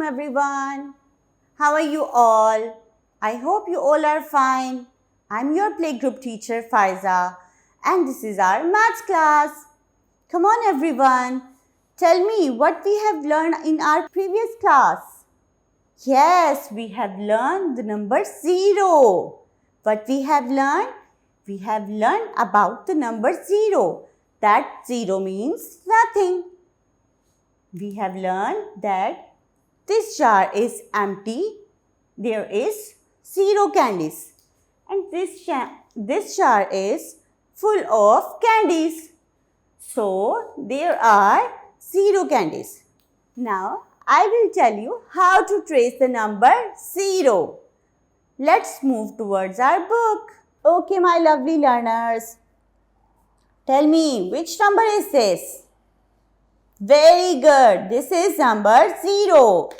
everyone. How are you all? I hope you all are fine. I'm your playgroup teacher Faiza and this is our maths class. Come on everyone. Tell me what we have learned in our previous class. Yes, we have learned the number 0. What we have learned? We have learned about the number 0. That 0 means nothing. We have learned that this jar is empty. There is 0 candies. And this jar is full of candies. So, there are 0 candies. Now, I will tell you how to trace the number 0. Let's move towards our book. Okay, my lovely learners. Tell me, which number is this? Very good. This is number 0.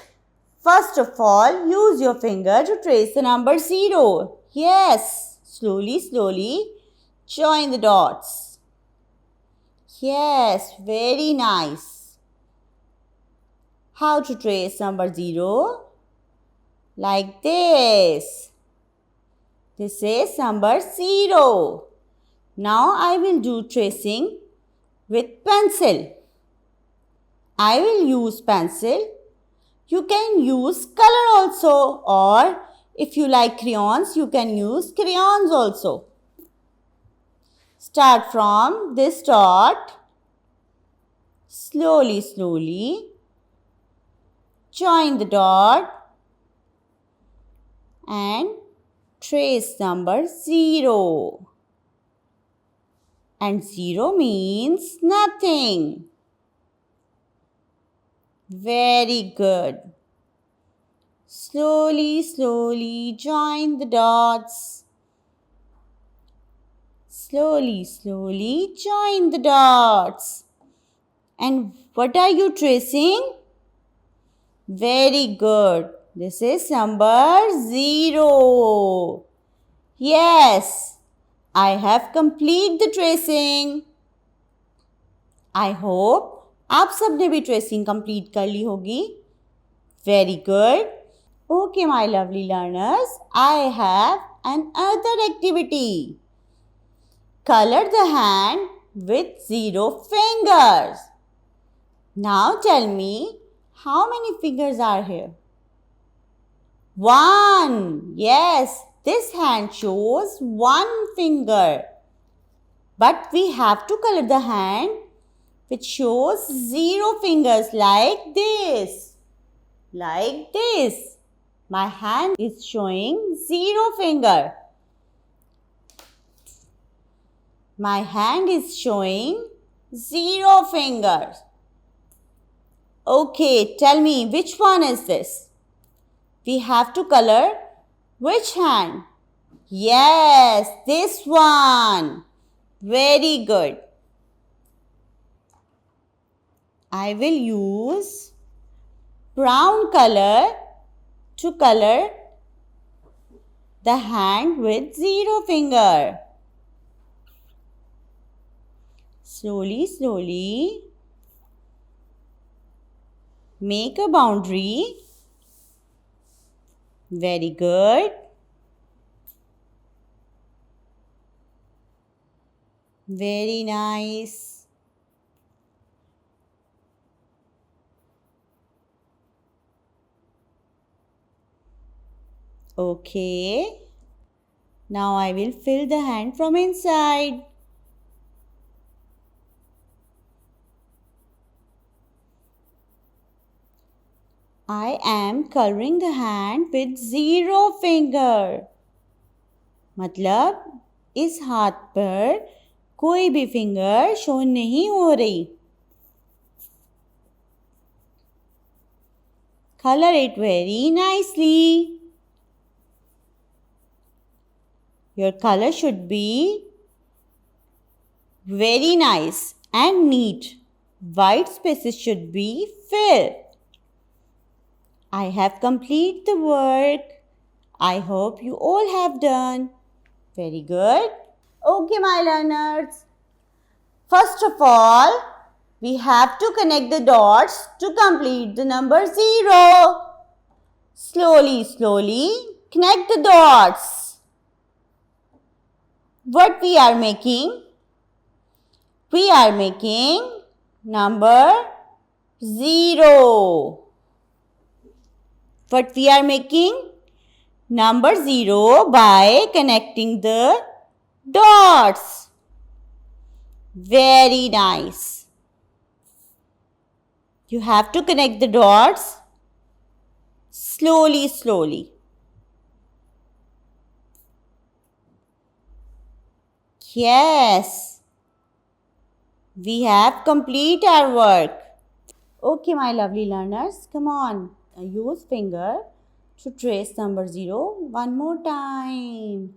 First of all, use your finger to trace the number 0. Yes. Slowly, join the dots. Yes, very nice. How to trace number 0? Like this. This is number 0. Now I will do tracing with pencil. I will use pencil. You can use color also, or if you like crayons, you can use crayons also. Start from this dot. Slowly, join the dot and trace number 0. And 0 means nothing. Very good. Slowly, join the dots. Slowly, join the dots. And what are you tracing? Very good. This is number 0. Yes, I have completed the tracing. I hope आप सब ने भी tracing complete कर ली होगी. Very good. Okay my lovely learners, I have another activity. Color the hand with 0 fingers. Now tell me, how many fingers are here? 1. Yes, this hand shows 1 finger. But we have to color the hand which shows 0 fingers like this. Like this. My hand is showing 0 finger. My hand is showing 0 fingers. Okay, tell me which one is this? We have to color which hand? Yes, this one. Very good. I will use brown color to color the hand with 0 finger. Slowly, make a boundary. Very good. Very nice. Okay. Now I will fill the hand from inside. I am coloring the hand with 0 finger. मतलब इस हाथ पर कोई भी finger show नहीं हो रही. Color it very nicely. Your color should be very nice and neat. White spaces should be filled. I have completed the work. I hope you all have done. Very good. Okay, my learners. First of all, we have to connect the dots to complete the number 0. Slowly, slowly, connect the dots. What we are making? We are making number 0. What we are making? Number 0 by connecting the dots. Very nice. You have to connect the dots slowly, slowly. Yes, we have complete our work. Okay, my lovely learners, come on. Use finger to trace number 0 one more time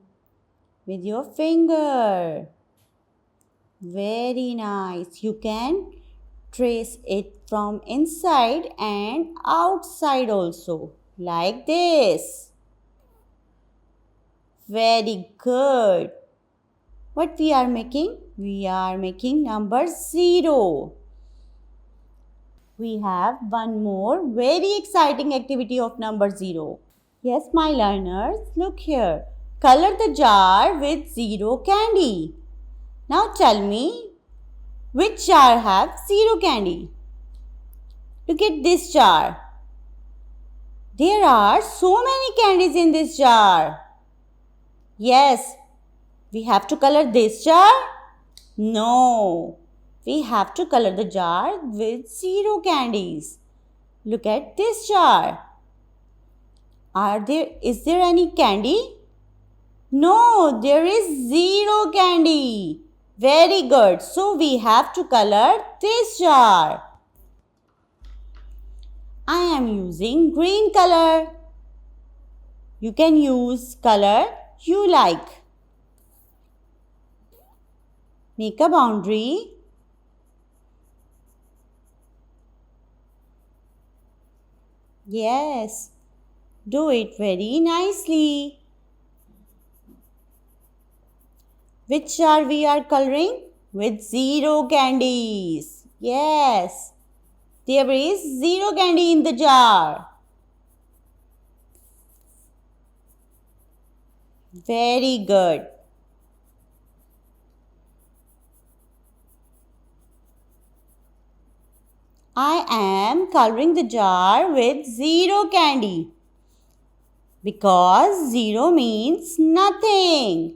with your finger. Very nice. You can trace it from inside and outside also, like this. Very good. What we are making? We are making number 0. We have one more very exciting activity of number 0. Yes, my learners, look here. Color the jar with 0 candy. Now tell me, which jar have 0 candy? Look at this jar. There are so many candies in this jar. Yes, we have to color this jar? No, we have to color the jar with 0 candies. Look at this jar. Is there any candy? No, there is 0 candy. Very good. So we have to color this jar. I am using green color. You can use color you like. Make a boundary. Yes, do it very nicely. Which jar we are coloring? With 0 candies. Yes, there is 0 candy in the jar. Very good. I am coloring the jar with 0 candy because 0 means nothing.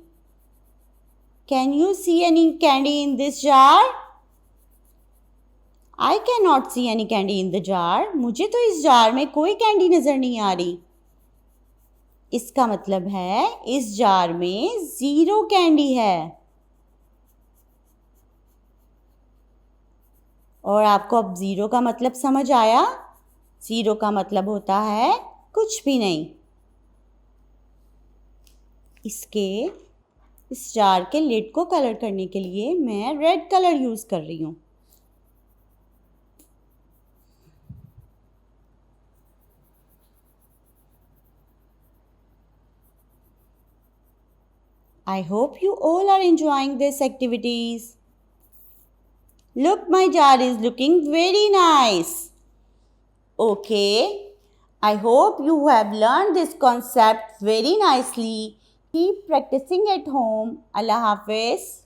Can you see any candy in this jar? I cannot see any candy in the jar. मुझे तो इस jar में कोई candy नजर नहीं आ रही. इसका मतलब है इस जार में 0 कैंडी है. और आपको अब 0 का मतलब समझ आया? 0 का मतलब होता है कुछ भी नहीं. इस जार के लिड को कलर करने के लिए मैं रेड कलर यूज कर रही हूँ. I hope you all are enjoying these activities. Look, my jar is looking very nice. Okay, I hope you have learned this concept very nicely. Keep practicing at home. Allah Hafiz.